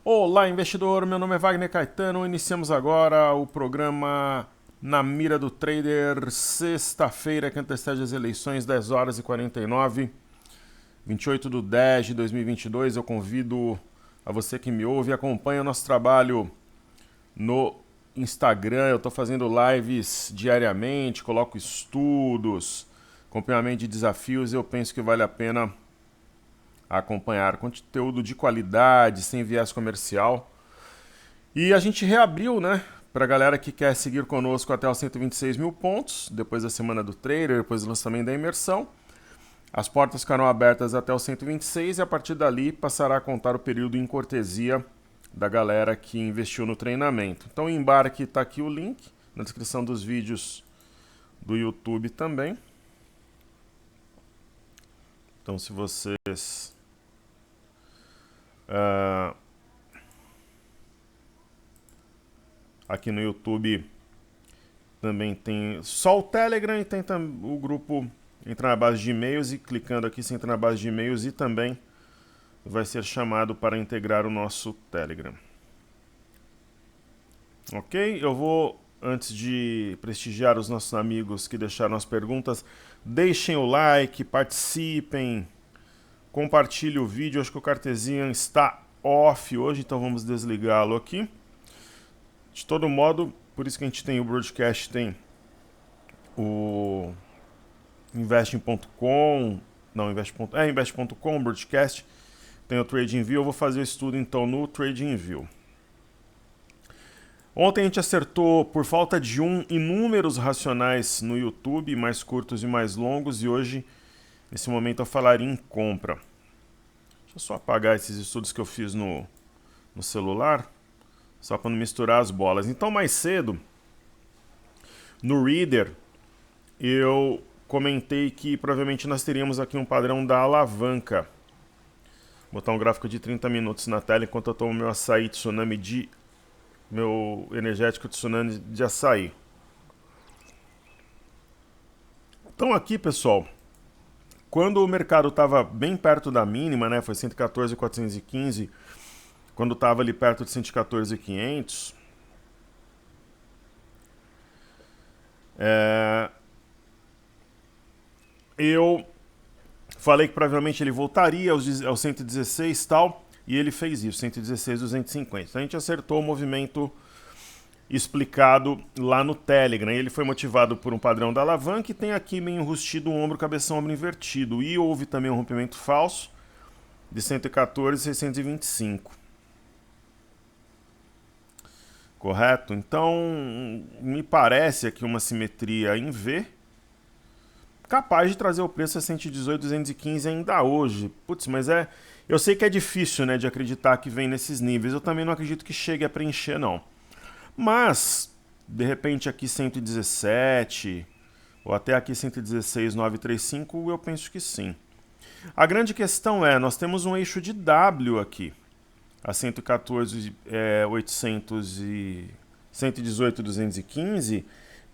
Olá, investidor. Meu nome é Wagner Caetano. Iniciamos agora o programa Na Mira do Trader, sexta-feira, que antecede as eleições, 10 horas e 49, 28/10/2022. Eu convido a você que me ouve e acompanha o nosso trabalho no Instagram. Eu estou fazendo lives diariamente, coloco estudos, acompanhamento de desafios. Eu penso que vale a pena acompanhar conteúdo de qualidade, sem viés comercial. E a gente reabriu, né? Para a galera que quer seguir conosco até os 126 mil pontos, depois da semana do trader, depois do lançamento da imersão. As portas ficarão abertas até os 126 e a partir dali passará a contar o período em cortesia da galera que investiu no treinamento. Então, o embarque está aqui o link na descrição dos vídeos do YouTube também. Então, se vocês aqui no YouTube também tem só o Telegram e tem o grupo. Entra na base de e-mails e clicando aqui você entra na base de e-mails e também vai ser chamado para integrar o nosso Telegram. Ok? Eu vou, antes de prestigiar os nossos amigos que deixaram as perguntas, deixem o like, participem, compartilhem o vídeo. Acho que o Cartesian está off hoje, então vamos desligá-lo aqui. De todo modo, por isso que a gente tem o broadcast, tem o investing.com, não, invest.com, broadcast, tem o TradingView. Eu vou fazer o estudo então no TradingView. Ontem a gente acertou, por falta de inúmeros racionais no YouTube, mais curtos e mais longos, e hoje, nesse momento, eu falaria em compra. Deixa eu só apagar esses estudos que eu fiz no celular, só para não misturar as bolas. Então, mais cedo, no Reader, eu comentei que provavelmente nós teríamos aqui um padrão da alavanca. Vou botar um gráfico de 30 minutos na tela enquanto eu tomo meu açaí tsunami meu energético tsunami de açaí. Então aqui, pessoal, quando o mercado estava bem perto da mínima, né, foi 114.415, quando estava ali perto de 114.500, eu falei que provavelmente ele voltaria aos 116 e tal, e ele fez isso, 116.250. Então a gente acertou o movimento explicado lá no Telegram. Ele foi motivado por um padrão da alavanca e tem aqui meio enrustido um ombro, cabeção, ombro invertido. E houve também um rompimento falso de 114.625. Correto? Então, me parece aqui uma simetria em V, capaz de trazer o preço a 118.215 ainda hoje. Putz, mas eu sei que é difícil, né, de acreditar que vem nesses níveis. Eu também não acredito que chegue a preencher, não. Mas, de repente aqui 117, ou até aqui 116.935, eu penso que sim. A grande questão é, nós temos um eixo de W aqui, a 114.800 e 118.215,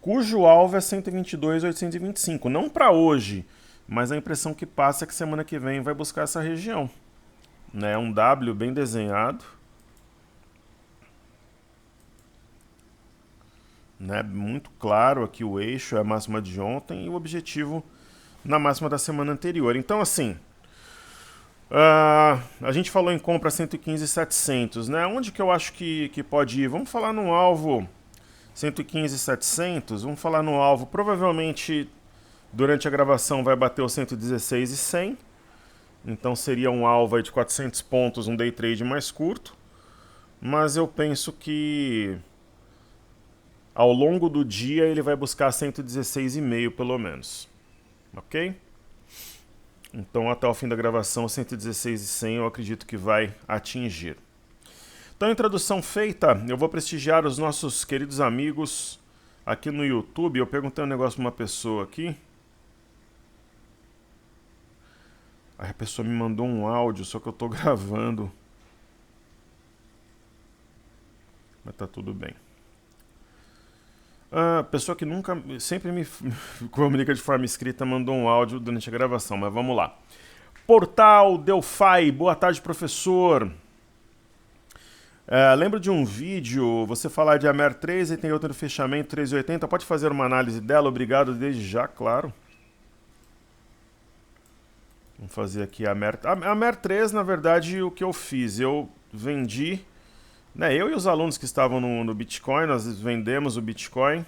cujo alvo é 122.825. Não para hoje, mas a impressão que passa é que semana que vem vai buscar essa região. Né? Um W bem desenhado. Né? Muito claro aqui o eixo, é a máxima de ontem e o objetivo na máxima da semana anterior. Então, assim, a gente falou em compra 115.700, né? Onde que eu acho que pode ir? Vamos falar no alvo 115.700, vamos falar no alvo, provavelmente durante a gravação vai bater o 116.100, então seria um alvo aí de 400 pontos, um day trade mais curto, mas eu penso que ao longo do dia ele vai buscar 116,5 pelo menos, ok? Então até o fim da gravação 116,100 eu acredito que vai atingir. Então, introdução feita, eu vou prestigiar os nossos queridos amigos aqui no YouTube. Eu perguntei um negócio para uma pessoa aqui. Aí a pessoa me mandou um áudio, só que eu estou gravando. Mas tá tudo bem. A pessoa que sempre me comunica de forma escrita mandou um áudio durante a gravação, mas vamos lá. Portal Delphi, boa tarde, professor. Lembro de um vídeo, você falar de Amer 3 e tem outro no fechamento 3,80. Pode fazer uma análise dela? Obrigado desde já, claro. Vamos fazer aqui a Amer. A Amer 3, na verdade, o que eu fiz? Eu vendi, né? Eu e os alunos que estavam no Bitcoin, nós vendemos o Bitcoin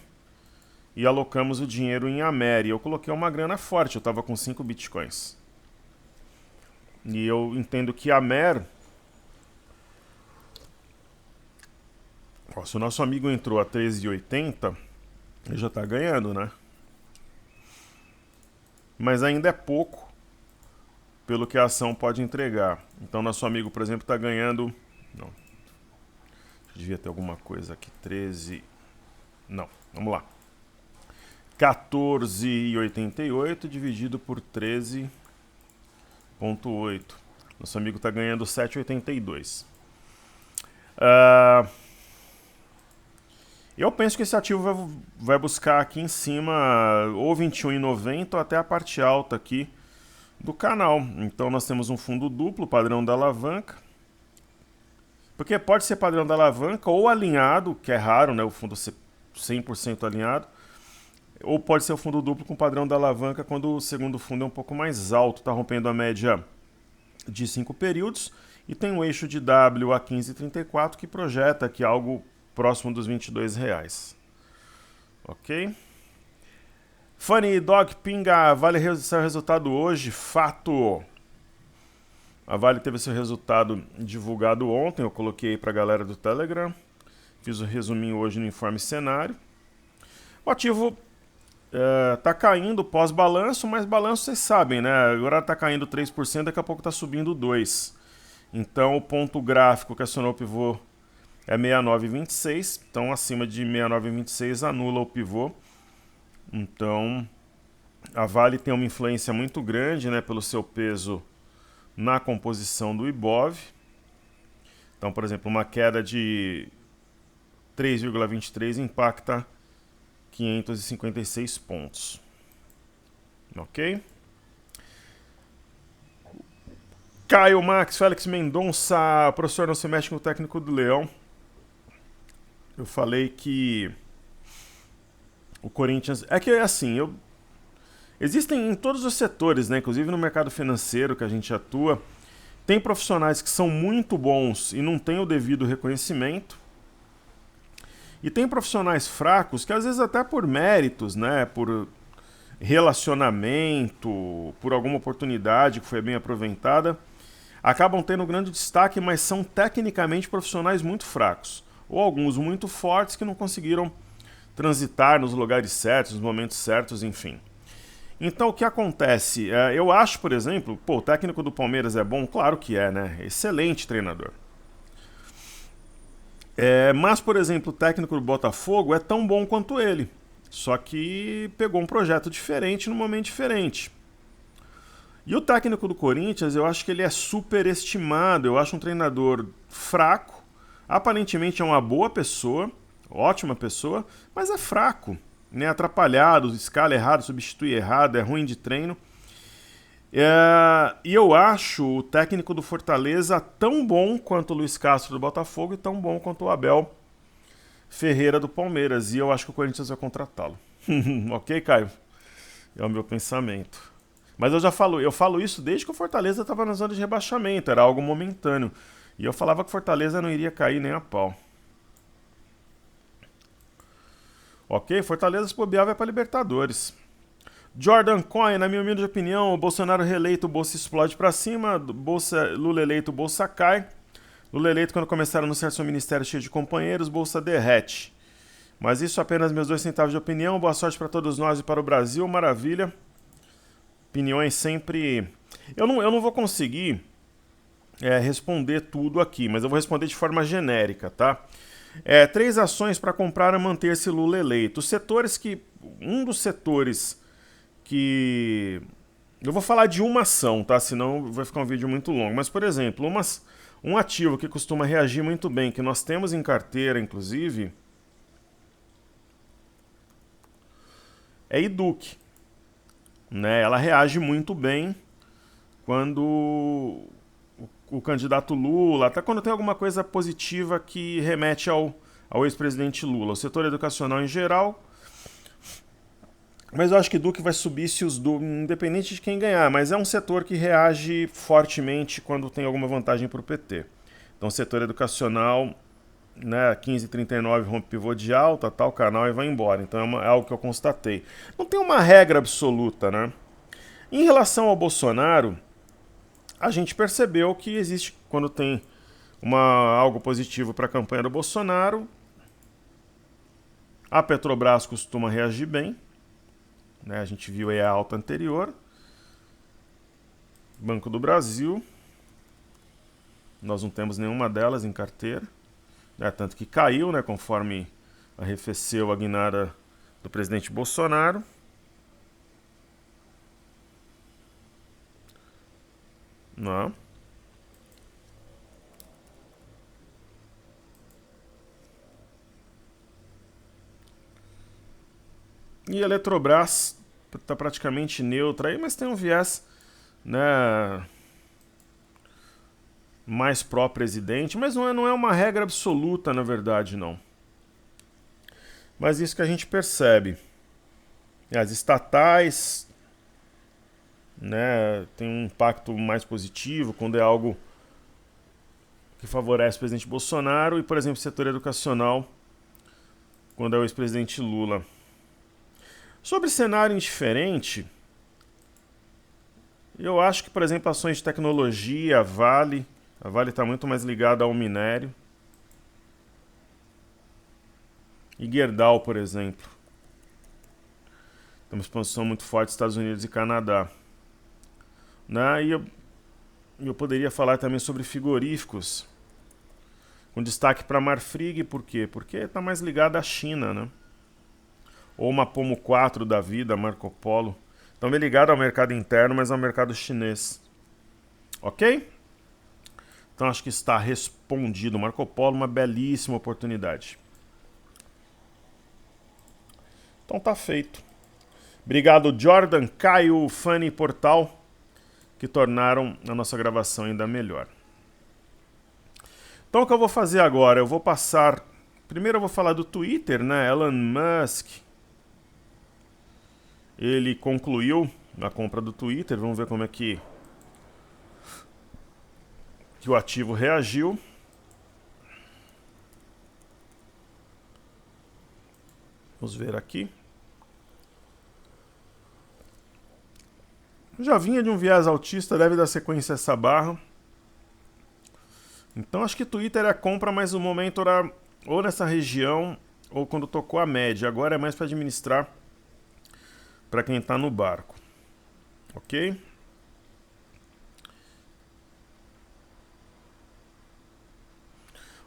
e alocamos o dinheiro em Amer. E eu coloquei uma grana forte, eu estava com 5 Bitcoins. E eu entendo que a Amer. Ó, se o nosso amigo entrou a 13,80, ele já está ganhando, né? Mas ainda é pouco pelo que a ação pode entregar. Então, nosso amigo, por exemplo, está ganhando. Não. Devia ter alguma coisa aqui. 13. Não, vamos lá. 14,88 dividido por 13,8. Nosso amigo está ganhando 7,82. Eu penso que esse ativo vai buscar aqui em cima ou 21,90 ou até a parte alta aqui do canal. Então nós temos um fundo duplo, padrão da alavanca. Porque pode ser padrão da alavanca ou alinhado, que é raro, né, o fundo ser 100% alinhado. Ou pode ser o fundo duplo com padrão da alavanca quando o segundo fundo é um pouco mais alto, está rompendo a média de 5 períodos. E tem um eixo de W a 15,34 que projeta aqui algo próximo dos R$ 22. Ok? Funny Dog Pinga, Vale seu resultado hoje, fato. A Vale teve seu resultado divulgado ontem, eu coloquei aí pra galera do Telegram. Fiz o resuminho hoje no informe cenário. O ativo tá caindo pós-balanço, mas balanço vocês sabem, né? Agora tá caindo 3%, daqui a pouco tá subindo 2%. Então o ponto gráfico que acionou o pivô é 69,26, então acima de 69,26 anula o pivô. Então a Vale tem uma influência muito grande, né, pelo seu peso na composição do Ibov. Então, por exemplo, uma queda de 3,23 impacta 556 pontos. Ok? Caio Max, Félix Mendonça, professor, não se mexe com o técnico do Leão. Eu falei que o Corinthians... É que é assim, existem em todos os setores, né? Inclusive no mercado financeiro que a gente atua, tem profissionais que são muito bons e não têm o devido reconhecimento. E tem profissionais fracos que às vezes até por méritos, né? Por relacionamento, por alguma oportunidade que foi bem aproveitada, acabam tendo grande destaque, mas são tecnicamente profissionais muito fracos. Ou alguns muito fortes que não conseguiram transitar nos lugares certos, nos momentos certos, enfim. Então o que acontece? Eu acho, por exemplo, o técnico do Palmeiras é bom? Claro que é, né? Excelente treinador. Mas, por exemplo, o técnico do Botafogo é tão bom quanto ele. Só que pegou um projeto diferente num momento diferente. E o técnico do Corinthians, eu acho que ele é superestimado. Eu acho um treinador fraco. Aparentemente é uma boa pessoa, ótima pessoa, mas é fraco, né? Atrapalhado, escala errado, substitui errado, é ruim de treino. E eu acho o técnico do Fortaleza tão bom quanto o Luiz Castro do Botafogo e tão bom quanto o Abel Ferreira do Palmeiras. E eu acho que o Corinthians vai contratá-lo. Ok, Caio? É o meu pensamento. Mas eu falo isso desde que o Fortaleza estava na zona de rebaixamento, era algo momentâneo. E eu falava que o Fortaleza não iria cair nem a pau. Ok, Fortaleza se bobear vai para Libertadores. Jordan Coin, na minha humilde opinião, o Bolsonaro reeleito, o bolsa explode para cima, Lula eleito, o bolsa cai. Lula eleito, quando começaram a anunciar seu ministério cheio de companheiros, bolsa derrete. Mas isso apenas meus 2 centavos de opinião. Boa sorte para todos nós e para o Brasil, maravilha. Opiniões sempre... Eu não vou conseguir responder tudo aqui, mas eu vou responder de forma genérica, tá? 3 ações para comprar e manter-se Lula eleito. Um dos setores que... Eu vou falar de uma ação, tá? Senão vai ficar um vídeo muito longo. Mas, por exemplo, um ativo que costuma reagir muito bem, que nós temos em carteira, inclusive, é Iduc. Né? Ela reage muito bem quando o candidato Lula, até quando tem alguma coisa positiva que remete ao ex-presidente Lula. O setor educacional em geral. Mas eu acho que Duque vai subir se independente de quem ganhar, mas é um setor que reage fortemente quando tem alguma vantagem para o PT. Então, o setor educacional, né, 15,39 rompe pivô de alta, tal canal e vai embora. Então, é algo que eu constatei. Não tem uma regra absoluta, né? Em relação ao Bolsonaro, a gente percebeu que existe, quando tem algo positivo para a campanha do Bolsonaro, a Petrobras costuma reagir bem. A gente viu aí a alta anterior. Banco do Brasil. Nós não temos nenhuma delas em carteira. Tanto que caiu, conforme arrefeceu a guinada do presidente Bolsonaro. Não. E a Eletrobras está praticamente neutra aí, mas tem um viés, mais pró-presidente, mas não é uma regra absoluta, na verdade, não. Mas isso que a gente percebe. As estatais, tem um impacto mais positivo quando é algo que favorece o presidente Bolsonaro e, por exemplo, o setor educacional, quando é o ex-presidente Lula. Sobre cenário indiferente, eu acho que, por exemplo, ações de tecnologia, a Vale está muito mais ligada ao minério. E Gerdau, por exemplo. Tem uma expansão muito forte dos Estados Unidos e Canadá. E eu poderia falar também sobre frigoríficos, com destaque para Marfrig, por quê? Porque está mais ligada à China, Ou uma Pomo 4 da vida, Marco Polo. Também ligado ao mercado interno, mas ao mercado chinês. Ok? Então acho que está respondido. Marco Polo, uma belíssima oportunidade. Então tá feito. Obrigado, Jordan, Caio, Fanny e Portal, que tornaram a nossa gravação ainda melhor. Então o que eu vou fazer agora? Eu vou passar... Primeiro eu vou falar do Twitter, Elon Musk. Ele concluiu a compra do Twitter. Vamos ver como é que o ativo reagiu. Vamos ver aqui. Já vinha de um viés altista, deve dar sequência a essa barra. Então acho que Twitter é a compra, mas o momento era ou nessa região ou quando tocou a média. Agora é mais para administrar para quem está no barco. Ok?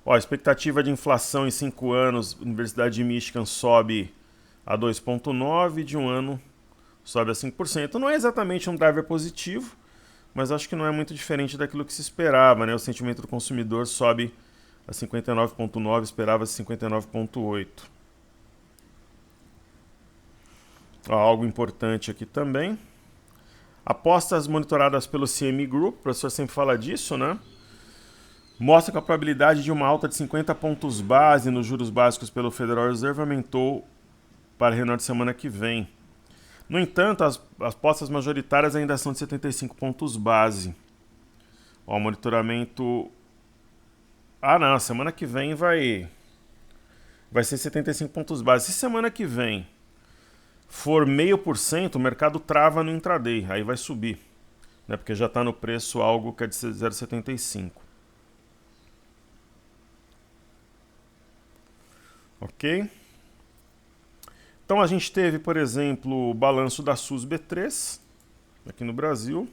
A expectativa de inflação em 5 anos, Universidade de Michigan sobe a 2,9%, de um ano sobe a 5%. Não é exatamente um driver positivo, mas acho que não é muito diferente daquilo que se esperava, O sentimento do consumidor sobe a 59,9%, esperava-se 59,8%. Algo importante aqui também. Apostas monitoradas pelo CME Group, o professor sempre fala disso, mostra que a probabilidade de uma alta de 50 pontos base nos juros básicos pelo Federal Reserve aumentou para a reunião de semana que vem. No entanto, as apostas majoritárias ainda são de 75 pontos base. O monitoramento... não, semana que vem vai ser 75 pontos base. Se semana que vem for 0,5%, o mercado trava no intraday, aí vai subir, porque já está no preço algo que é de 0,75. Ok? Então a gente teve, por exemplo, o balanço da SUS B3, aqui no Brasil,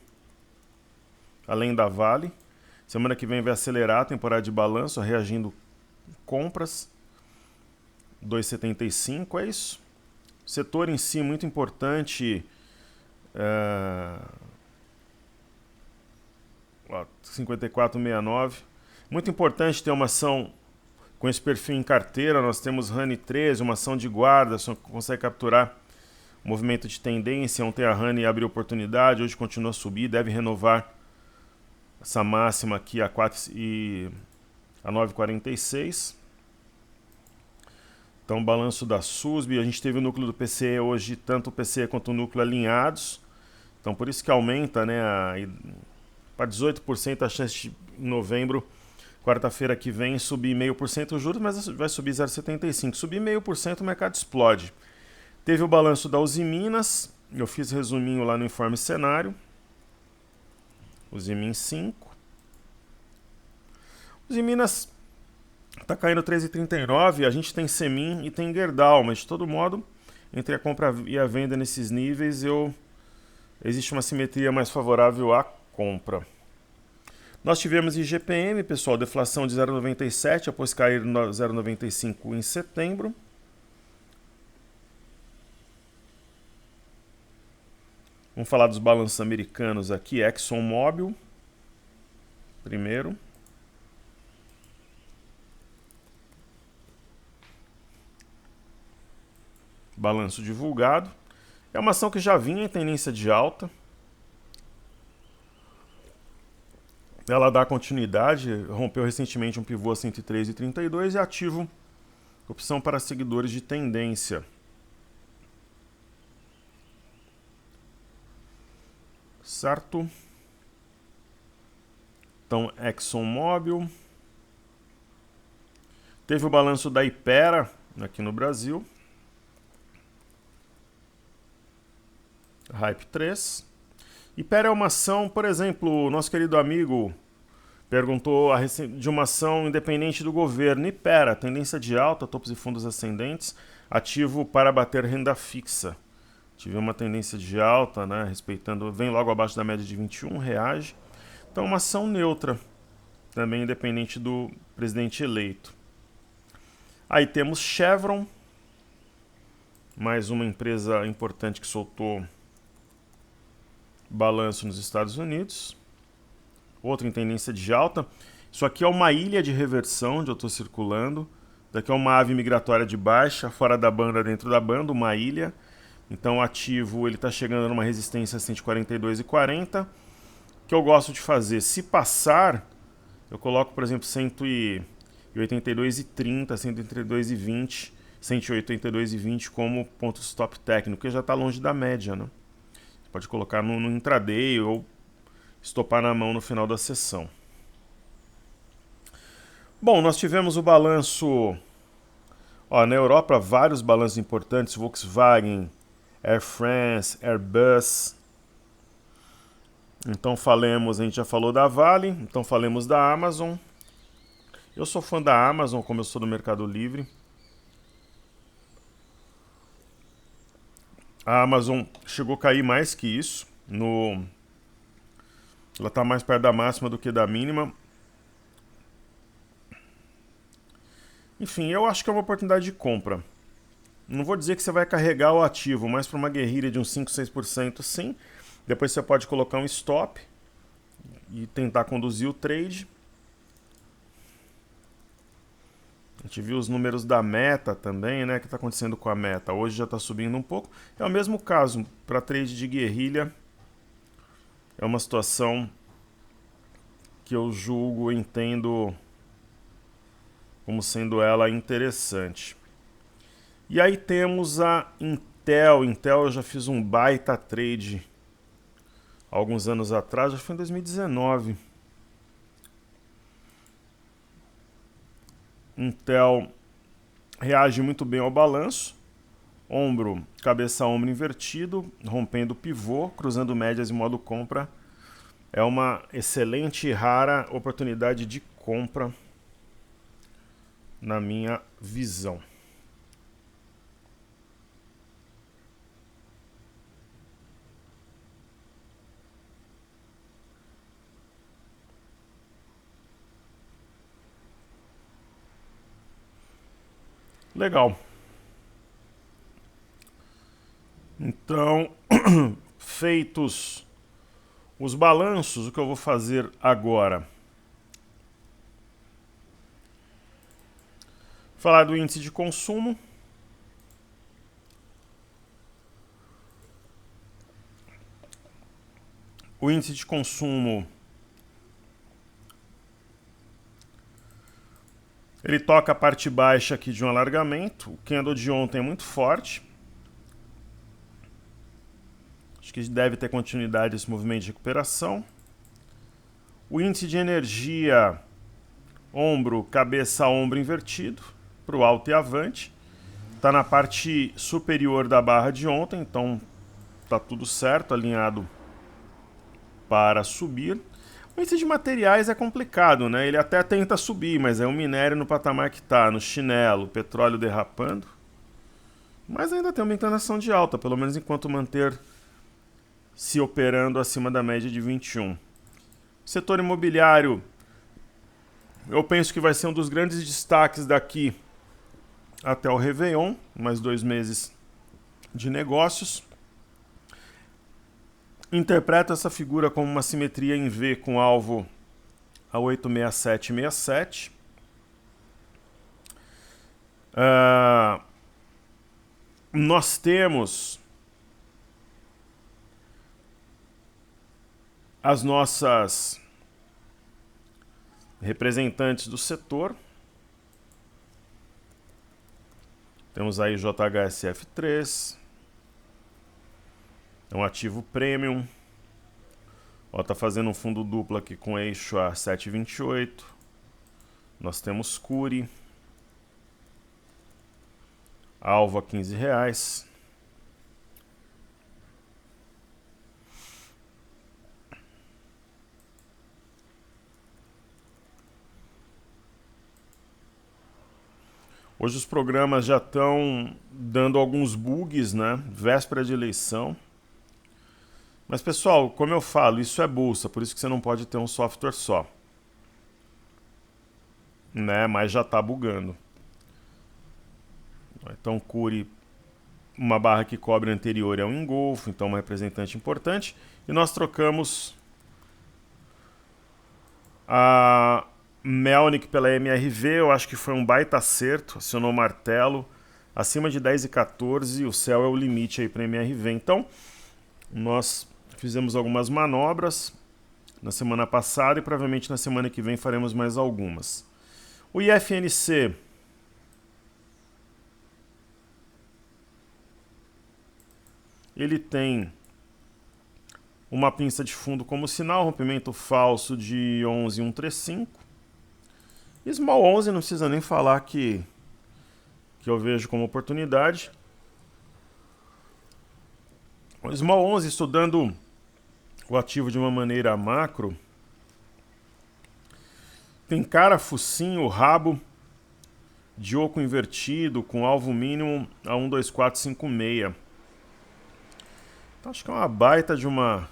além da Vale. Semana que vem vai acelerar a temporada de balanço, reagindo compras, 2,75, é isso. O setor em si muito importante, 54,69. Muito importante ter uma ação com esse perfil em carteira. Nós temos Honey 13, uma ação de guarda, só consegue capturar o movimento de tendência. Ontem a Honey abriu oportunidade, hoje continua a subir, deve renovar essa máxima aqui a 9,46. Então, balanço da SUSB, a gente teve o núcleo do PCE hoje, tanto o PCE quanto o núcleo alinhados. Então, por isso que aumenta, né, para 18% a chance de, em novembro, quarta-feira que vem, subir 0,5% os juros, mas vai subir 0,75%. Subir 0,5%, o mercado explode. Teve o balanço da Uzi Minas, eu fiz resuminho lá no informe cenário. Uzi Minas 5. Uzi Minas está caindo 13,39, a gente tem Semin e tem Gerdau, mas de todo modo, entre a compra e a venda nesses níveis, existe uma simetria mais favorável à compra. Nós tivemos IGPM, pessoal, deflação de 0,97 após cair 0,95 em setembro. Vamos falar dos balanços americanos aqui. ExxonMobil, primeiro. Balanço divulgado. É uma ação que já vinha em tendência de alta. Ela dá continuidade, rompeu recentemente um pivô a 103,32 e ativo opção para seguidores de tendência. Certo? Então, ExxonMobil. Teve o balanço da Hypera aqui no Brasil. Hype 3. Hypera é uma ação, por exemplo, o nosso querido amigo perguntou de uma ação independente do governo. Hypera, tendência de alta, topos e fundos ascendentes, ativo para bater renda fixa. Tive uma tendência de alta, né, respeitando, vem logo abaixo da média de 21, reage. Então, uma ação neutra, também independente do presidente eleito. Aí temos Chevron, mais uma empresa importante que soltou balanço nos Estados Unidos. Outra em tendência de alta. Isso aqui é uma ilha de reversão onde eu estou circulando. Daqui é uma ave migratória de baixa, fora da banda, dentro da banda, uma ilha. Então o ativo está chegando numa resistência a 142,40. O que eu gosto de fazer? Se passar, eu coloco, por exemplo, 182,30, 182,20, 182,20 como ponto stop técnico, que já está longe da média, né? Você pode colocar no intraday ou estopar na mão no final da sessão. Bom, nós tivemos o balanço, na Europa, vários balanços importantes, Volkswagen, Air France, Airbus. Então a gente já falou da Vale, então falemos da Amazon. Eu sou fã da Amazon, como eu sou do Mercado Livre. A Amazon chegou a cair mais que isso. Ela está mais perto da máxima do que da mínima. Enfim, eu acho que é uma oportunidade de compra. Não vou dizer que você vai carregar o ativo, mas para uma guerrilha de uns 5, 6%, sim. Depois você pode colocar um stop e tentar conduzir o trade. A gente viu os números da Meta também, né? O que está acontecendo com a Meta? Hoje já está subindo um pouco. É o mesmo caso para trade de guerrilha. É uma situação que eu julgo, entendo como sendo ela interessante. E aí temos a Intel. Intel eu já fiz um baita trade alguns anos atrás, já foi em 2019. Intel reage muito bem ao balanço. Ombro, cabeça ombro invertido, rompendo o pivô, cruzando médias em modo compra. É uma excelente e rara oportunidade de compra, na minha visão. Legal. Então, feitos os balanços, o que eu vou fazer agora? Falar do índice de consumo. O índice de consumo Ele toca a parte baixa aqui de um alargamento. O candle de ontem é muito forte. Acho que deve ter continuidade esse movimento de recuperação. O índice de energia, ombro, cabeça, ombro invertido, para o alto e avante. Está na parte superior da barra de ontem, então está tudo certo, alinhado para subir. O índice de materiais é complicado, né? Ele até tenta subir, mas é o minério no patamar que está, no chinelo, o petróleo derrapando. Mas ainda tem uma inclinação de alta, pelo menos enquanto manter se operando acima da média de 21. Setor imobiliário, eu penso que vai ser um dos grandes destaques daqui até o Réveillon, mais 2 meses de negócios. Interpreto essa figura como uma simetria em V com alvo a 86767. Nós temos as nossas representantes do setor. Temos aí JHSF3. É um ativo premium. Está fazendo um fundo duplo aqui com eixo a 7,28. Nós temos Cury. Alvo a R$15. Hoje os programas já estão dando alguns bugs, né? Véspera de eleição. Mas, pessoal, como eu falo, isso é bolsa, por isso que você não pode ter um software só. Né? Mas já está bugando. Então, Cury, uma barra que cobre anterior é um engolfo, então uma representante importante. E nós trocamos a Melnick pela MRV, eu acho que foi um baita acerto, acionou o martelo. Acima de 10,14, o céu é o limite aí para a MRV. Então, nós fizemos algumas manobras na semana passada e provavelmente na semana que vem faremos mais algumas. O IFNC ele tem uma pinça de fundo como sinal, rompimento falso de 11,135. Small 11 não precisa nem falar que eu vejo como oportunidade. O Small 11, estudando o ativo de uma maneira macro, tem cara, focinho, rabo de oco invertido com alvo mínimo a 12456. Então acho que é uma baita de uma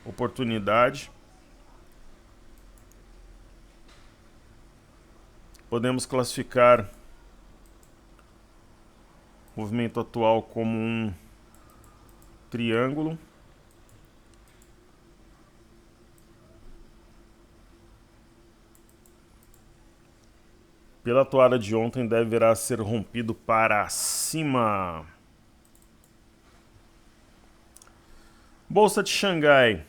oportunidade. Podemos classificar o movimento atual como um triângulo. Pela toada de ontem, deverá ser rompido para cima. Bolsa de Xangai.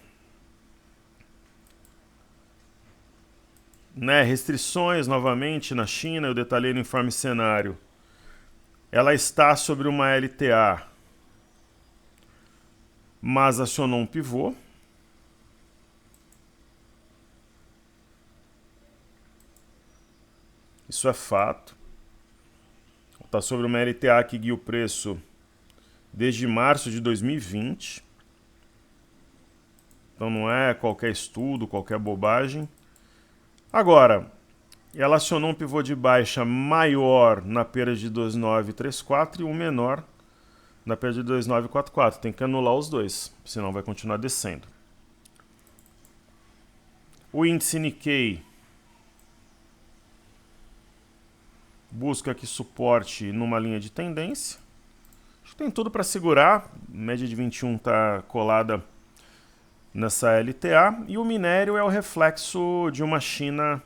Né, restrições novamente na China, eu detalhei no informe cenário. Ela está sobre uma LTA, mas acionou um pivô. Isso é fato. Está sobre uma LTA que guia o preço desde março de 2020. Então não é qualquer estudo, qualquer bobagem. Agora, ela acionou um pivô de baixa maior na perda de 2,934 e um menor na perda de 2,944. Tem que anular os dois, senão vai continuar descendo. O índice Nikkei busca aqui suporte numa linha de tendência. Acho que tem tudo para segurar. A média de 21 está colada nessa LTA. E o minério é o reflexo de uma China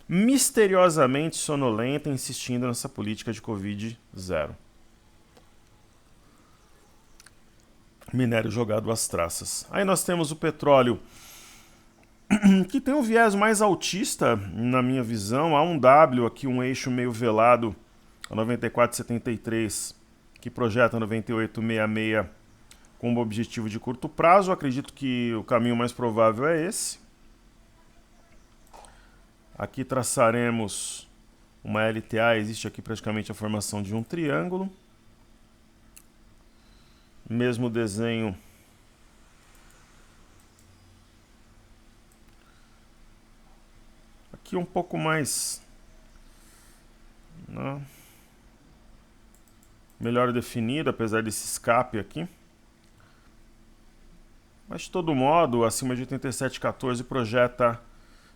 misteriosamente sonolenta, insistindo nessa política de Covid-0. Minério jogado às traças. Aí nós temos o petróleo que tem um viés mais altista, na minha visão. Há um W aqui, um eixo meio velado, a 94,73, que projeta 98,66 como objetivo de curto prazo. Eu acredito que o caminho mais provável é esse. Aqui traçaremos uma LTA, existe aqui praticamente a formação de um triângulo. Mesmo desenho aqui um pouco mais, né, melhor definido, apesar desse escape aqui. Mas de todo modo, acima de 87,14 projeta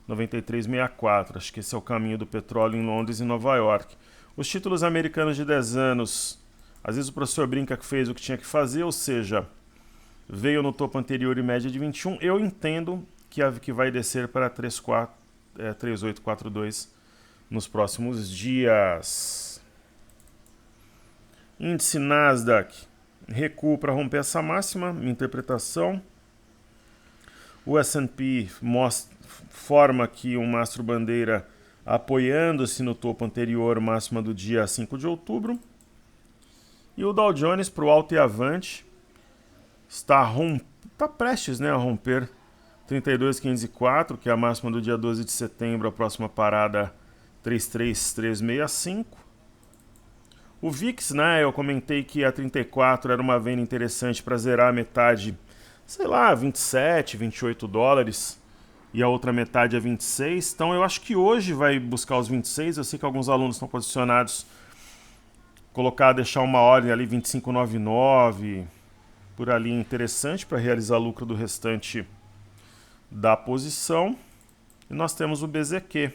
93,64. Acho que esse é o caminho do petróleo em Londres e Nova York. Os títulos americanos de 10 anos, às vezes o professor brinca que fez o que tinha que fazer, ou seja, veio no topo anterior e média de 21. Eu entendo que vai descer para 3842 nos próximos dias. Índice Nasdaq, recuo para romper essa máxima, minha interpretação. O S&P forma aqui um mastro-bandeira apoiando-se no topo anterior, máxima do dia 5 de outubro. E o Dow Jones, para o alto e avante, está prestes, né, a romper 32.504, que é a máxima do dia 12 de setembro, a próxima parada 33.365. O VIX, né, eu comentei que a 34 era uma venda interessante para zerar a metade, sei lá, 27, 28 dólares, e a outra metade é 26. Então eu acho que hoje vai buscar os 26. Eu sei que alguns alunos estão posicionados, deixar uma ordem ali 25,99, por ali, interessante para realizar lucro do restante da posição. E nós temos o BZQ,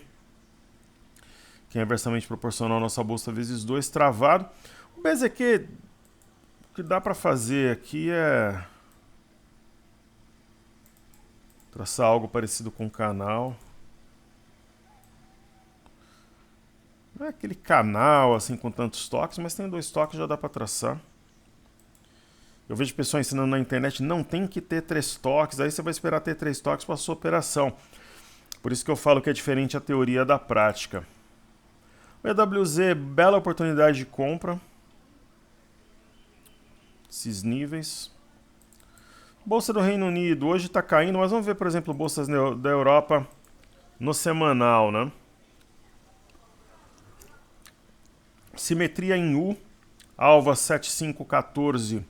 que é inversamente proporcional à nossa bolsa vezes 2 travado. O BZQ, o que dá para fazer aqui é traçar algo parecido com o canal. Não é aquele canal assim com tantos toques, mas tem 2 toques, já dá para traçar. Eu vejo pessoas ensinando na internet, não tem que ter 3 toques, aí você vai esperar ter 3 toques para a sua operação. Por isso que eu falo que é diferente a teoria da prática. O EWZ, bela oportunidade de compra. Esses níveis. Bolsa do Reino Unido, hoje está caindo, mas vamos ver, por exemplo, bolsas da Europa no semanal, né? Simetria em U, alva 7514,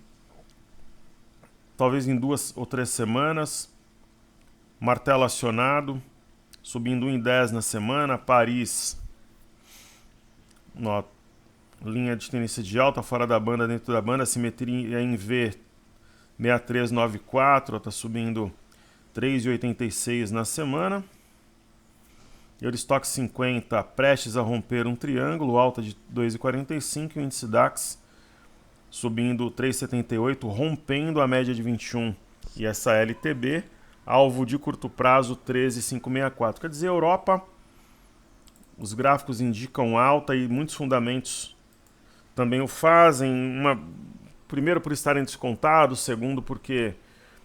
talvez em 2 ou 3 semanas. Martelo acionado, subindo 1,10 na semana. Paris, linha de tendência de alta, fora da banda, dentro da banda. Simetria em V, 6394, está subindo 3,86 na semana. Eurostock 50 prestes a romper um triângulo, alta de 2,45. E o índice DAX subindo 3,78, rompendo a média de 21 e essa LTB, alvo de curto prazo 13,564. Quer dizer, Europa, os gráficos indicam alta e muitos fundamentos também o fazem. Primeiro por estarem descontados, segundo porque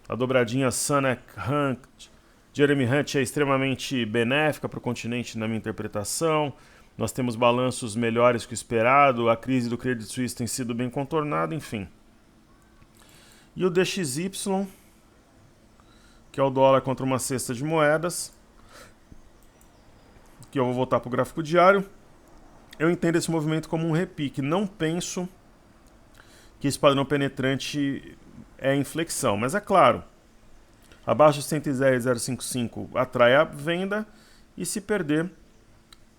a dobradinha Sunak-Hunt, Jeremy Hunt é extremamente benéfica para o continente, na minha interpretação. Nós temos balanços melhores que o esperado, a crise do Credit Suisse tem sido bem contornada, enfim. E o DXY, que é o dólar contra uma cesta de moedas, que eu vou voltar para o gráfico diário. Eu entendo esse movimento como um repique. Não penso que esse padrão penetrante é inflexão, mas é claro, abaixo de 110,055 atrai a venda, e se perder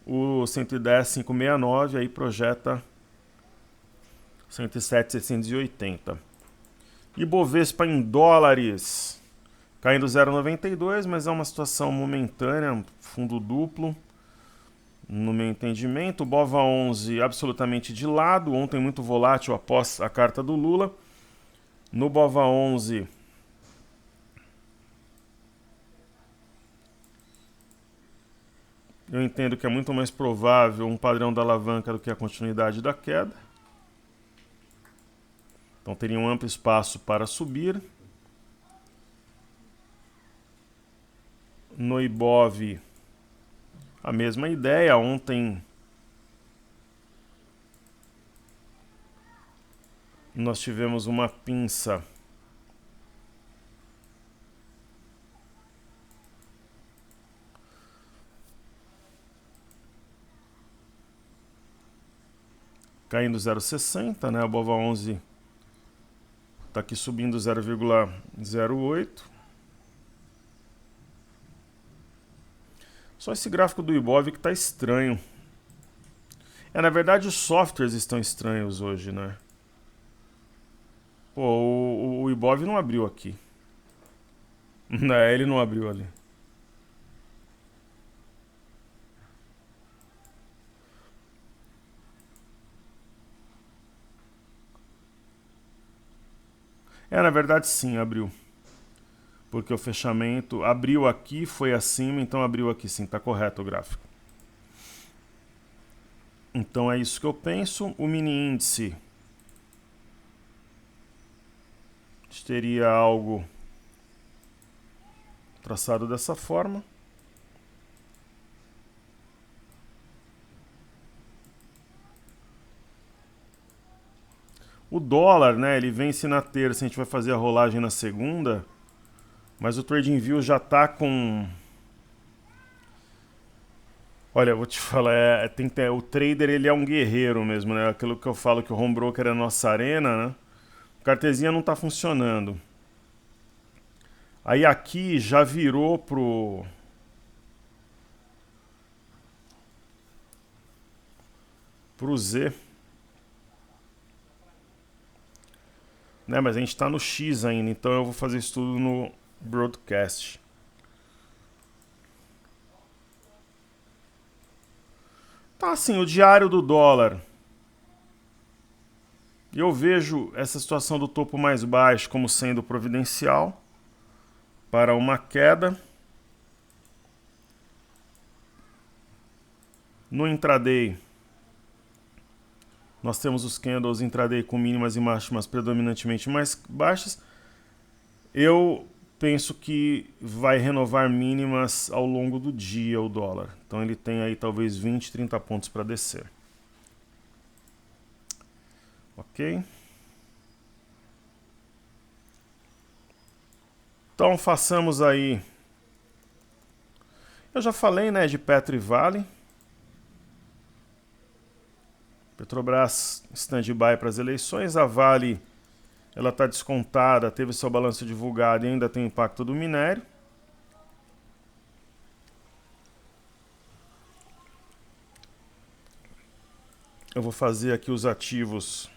o 110,569, aí projeta 107,680. E Bovespa em dólares, caindo 0,92, mas é uma situação momentânea, fundo duplo, no meu entendimento. O BOVA11 absolutamente de lado, ontem muito volátil após a carta do Lula. No BOVA11, eu entendo que é muito mais provável um padrão da alavanca do que a continuidade da queda. Então teria um amplo espaço para subir. No Ibov, a mesma ideia. Ontem nós tivemos uma pinça caindo 0,60, né? A Bova 11 está aqui subindo 0,08. Só esse gráfico do Ibov que está estranho. Na verdade os softwares estão estranhos hoje, né? Pô, o Ibov não abriu aqui. Ele não abriu ali. Na verdade sim, abriu. Porque o fechamento abriu aqui, foi acima, então abriu aqui sim, tá correto o gráfico. Então é isso que eu penso. O mini índice teria algo traçado dessa forma. O dólar, né, ele vence na terça, a gente vai fazer a rolagem na segunda, mas o TradingView já tá com... Olha, eu vou te falar, o trader ele é um guerreiro mesmo, né? Aquilo que eu falo que o home broker é a nossa arena, né? O cartezinha não tá funcionando. Aí aqui já virou pro Z. Né, mas a gente está no X ainda, então eu vou fazer isso tudo no broadcast. Então assim, o diário do dólar. Eu vejo essa situação do topo mais baixo como sendo providencial para uma queda. No intraday, nós temos os candles intraday com mínimas e máximas predominantemente mais baixas. Eu penso que vai renovar mínimas ao longo do dia o dólar. Então ele tem aí talvez 20, 30 pontos para descer. Ok? Então façamos aí... Eu já falei, né, de Petro e Vale. Petrobras stand-by para as eleições. A Vale, ela está descontada, teve seu balanço divulgado e ainda tem impacto do minério. Eu vou fazer aqui os ativos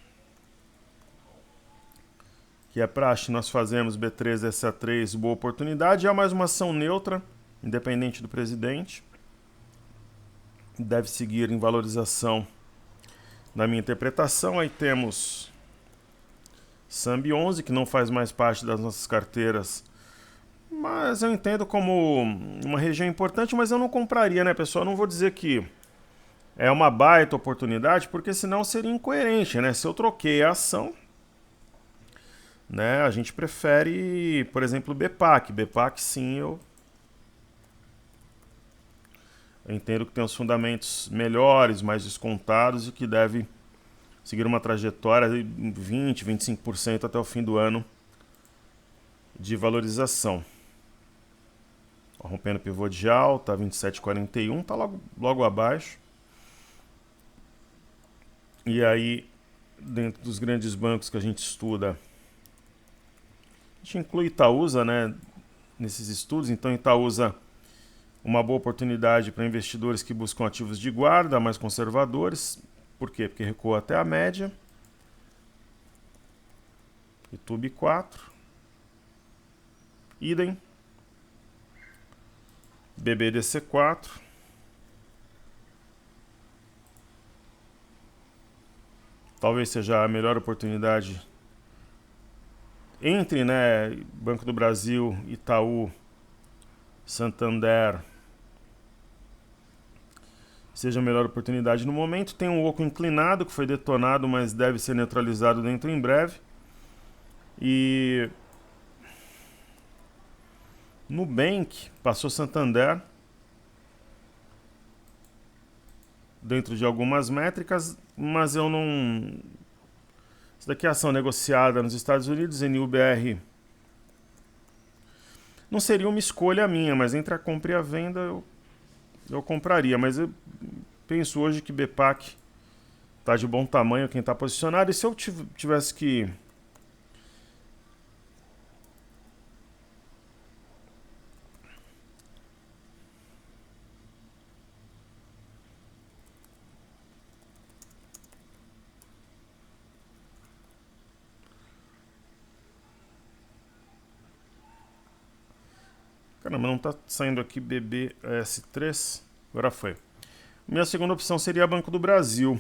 que é praxe, nós fazemos B3, SA3, boa oportunidade. É mais uma ação neutra, independente do presidente. Deve seguir em valorização na minha interpretação. Aí temos Sambi 11, que não faz mais parte das nossas carteiras, mas eu entendo como uma região importante, mas eu não compraria, né, pessoal? Eu não vou dizer que é uma baita oportunidade, porque senão seria incoerente, né? Se eu troquei a ação, né, a gente prefere, por exemplo, BPAC. BPAC, sim, eu entendo que tem os fundamentos melhores, mais descontados e que deve seguir uma trajetória de 20, 25% até o fim do ano de valorização. Rompendo pivô de alta, 27,41, tá logo abaixo. E aí, dentro dos grandes bancos que a gente estuda, a gente inclui Itaúsa, né, nesses estudos. Então Itaúsa, uma boa oportunidade para investidores que buscam ativos de guarda, mais conservadores. Por quê? Porque recuou até a média. YouTube 4. Idem. BBDC 4. Talvez seja a melhor oportunidade entre, né, Banco do Brasil, Itaú, Santander. Seja a melhor oportunidade no momento. Tem um oco inclinado que foi detonado, mas deve ser neutralizado dentro em breve. E Nubank passou Santander dentro de algumas métricas, mas eu não... Isso daqui é ação negociada nos Estados Unidos, NUBR. Não seria uma escolha minha, mas entre a compra e a venda eu compraria. Mas eu penso hoje que BPAC está de bom tamanho, quem está posicionado. E se eu tivesse que... Caramba, não está saindo aqui BBS3. Agora foi. Minha segunda opção seria Banco do Brasil.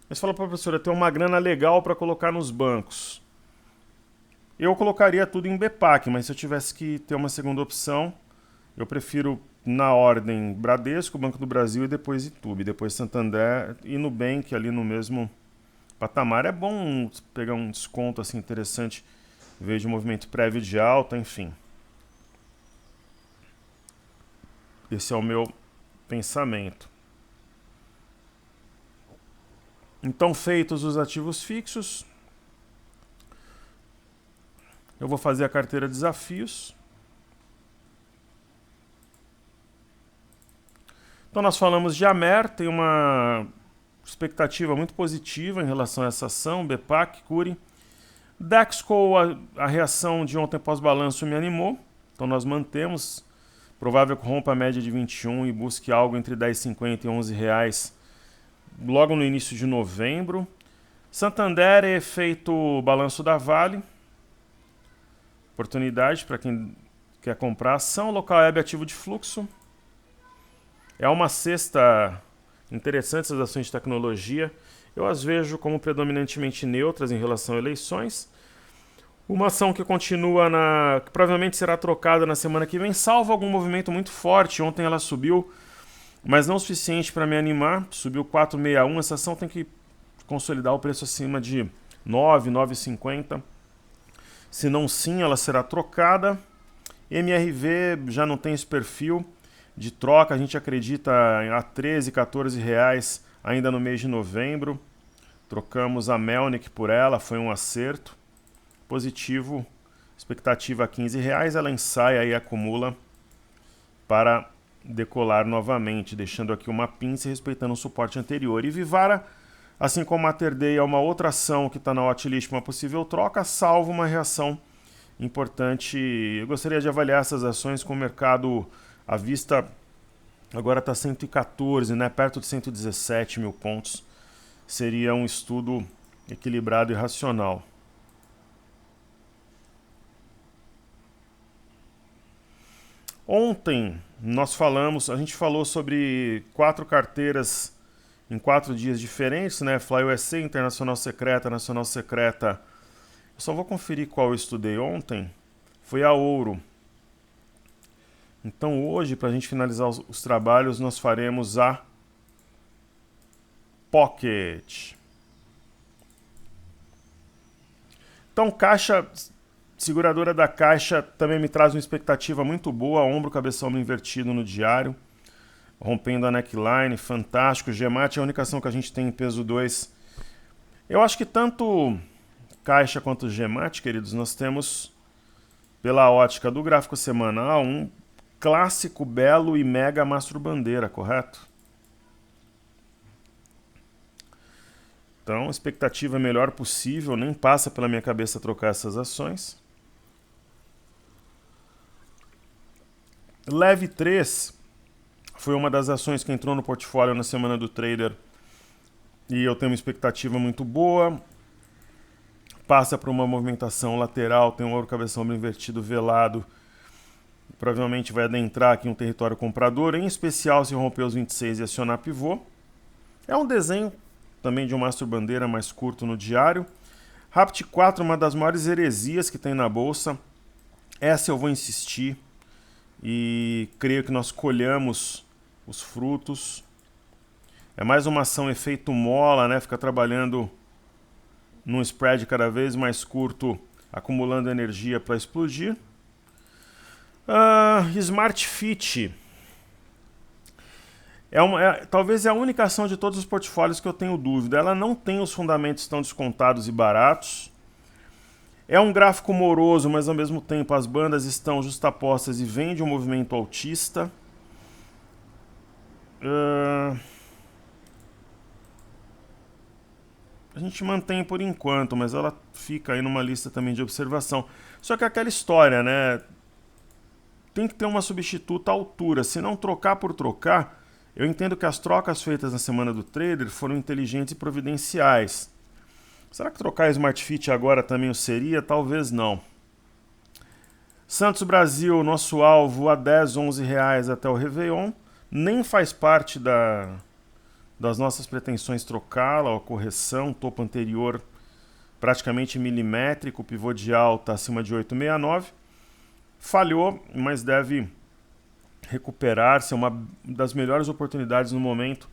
Mas fala, professora, tem uma grana legal para colocar nos bancos. Eu colocaria tudo em BPAC, mas se eu tivesse que ter uma segunda opção, eu prefiro na ordem Bradesco, Banco do Brasil e depois Itaú, depois Santander e Nubank ali no mesmo patamar. É bom pegar um desconto assim interessante, em vez de movimento prévio de alta, enfim. Esse é o meu pensamento. Então, feitos os ativos fixos, eu vou fazer a carteira desafios. Então, nós falamos de Amer, tem uma expectativa muito positiva em relação a essa ação, BPAC, Cury. Dexco, a reação de ontem pós-balanço me animou, então nós mantemos. Provável que rompa a média de 21 e busque algo entre 10,50 e 11 reais logo no início de novembro. Santander é efeito balanço da Vale. Oportunidade para quem quer comprar ação. Local web ativo de fluxo. É uma cesta interessante essas ações de tecnologia. Eu as vejo como predominantemente neutras em relação a eleições. Uma ação que continua que provavelmente será trocada na semana que vem, salvo algum movimento muito forte. Ontem ela subiu, mas não o suficiente para me animar. Subiu 4,61. Essa ação tem que consolidar o preço acima de 9, 9,50. Se não, sim, ela será trocada. MRV já não tem esse perfil de troca. A gente acredita a 13, 14 reais ainda no mês de novembro. Trocamos a Melnick por ela, foi um acerto. Positivo, expectativa a 15 reais, ela ensaia e acumula para decolar novamente, deixando aqui uma pinça e respeitando o suporte anterior. E Vivara, assim como a Mater Dei, é uma outra ação que está na watchlist, uma possível troca, salvo uma reação importante. Eu gostaria de avaliar essas ações com o mercado à vista, agora está 114, né, perto de 117 mil pontos. Seria um estudo equilibrado e racional. Ontem a gente falou sobre 4 carteiras em 4 dias diferentes, né? Fly USA, Internacional Secreta, Nacional Secreta. Eu só vou conferir qual eu estudei ontem. Foi a Ouro. Então hoje, para a gente finalizar os trabalhos, nós faremos a Pocket. Então, seguradora da Caixa também me traz uma expectativa muito boa, ombro, cabeça, ombro invertido no diário, rompendo a neckline, fantástico. Gemat é a única ação que a gente tem em peso 2. Eu acho que tanto Caixa quanto Gemat, queridos, nós temos, pela ótica do gráfico semanal, um clássico, belo e mega mastro bandeira, correto? Então, expectativa melhor possível, nem passa pela minha cabeça trocar essas ações. Leve 3 foi uma das ações que entrou no portfólio na semana do trader e eu tenho uma expectativa muito boa. Passa por uma movimentação lateral, tem um ouro cabeção invertido velado. Provavelmente vai adentrar aqui um território comprador, em especial se romper os 26 e acionar pivô. É um desenho também de um mastro bandeira mais curto no diário. Rapt 4, uma das maiores heresias que tem na bolsa. Essa eu vou insistir. E creio que nós colhamos os frutos. É mais uma ação efeito mola, né? Fica trabalhando num spread cada vez mais curto, acumulando energia para explodir. Smart Fit. Talvez é a única ação de todos os portfólios que eu tenho dúvida. Ela não tem os fundamentos tão descontados e baratos. É um gráfico moroso, mas ao mesmo tempo as bandas estão justapostas e vem de um movimento altista. A gente mantém por enquanto, mas ela fica aí numa lista também de observação. Só que é aquela história, né? Tem que ter uma substituta à altura. Se não trocar por trocar, eu entendo que as trocas feitas na semana do trader foram inteligentes e providenciais. Será que trocar a Smart Fit agora também o seria? Talvez não. Santos Brasil, nosso alvo a 10, 11 reais até o Réveillon. Nem faz parte das nossas pretensões trocá-la, a correção, topo anterior praticamente milimétrico, pivô de alta acima de 8,69. Falhou, mas deve recuperar-se, é uma das melhores oportunidades no momento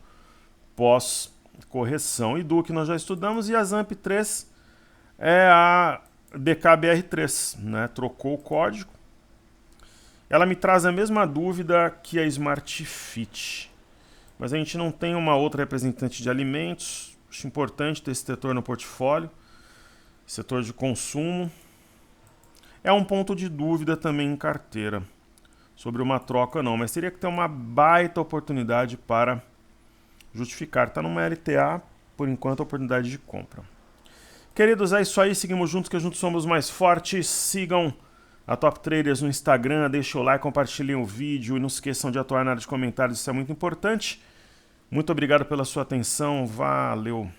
pós-correção. E do que nós já estudamos, e a ZAMP3 é a DKBR3, né? Trocou o código. Ela me traz a mesma dúvida que a Smart Fit, mas a gente não tem uma outra representante de alimentos. Acho importante ter esse setor no portfólio, setor de consumo. É um ponto de dúvida também em carteira, sobre uma troca ou não, mas teria que ter uma baita oportunidade para justificar. Está numa LTA, por enquanto, a oportunidade de compra. Queridos, é isso aí, seguimos juntos, que juntos somos mais fortes. Sigam a Top Traders no Instagram, deixem o like, compartilhem o vídeo e não se esqueçam de atuar na área de comentários, isso é muito importante. Muito obrigado pela sua atenção, valeu!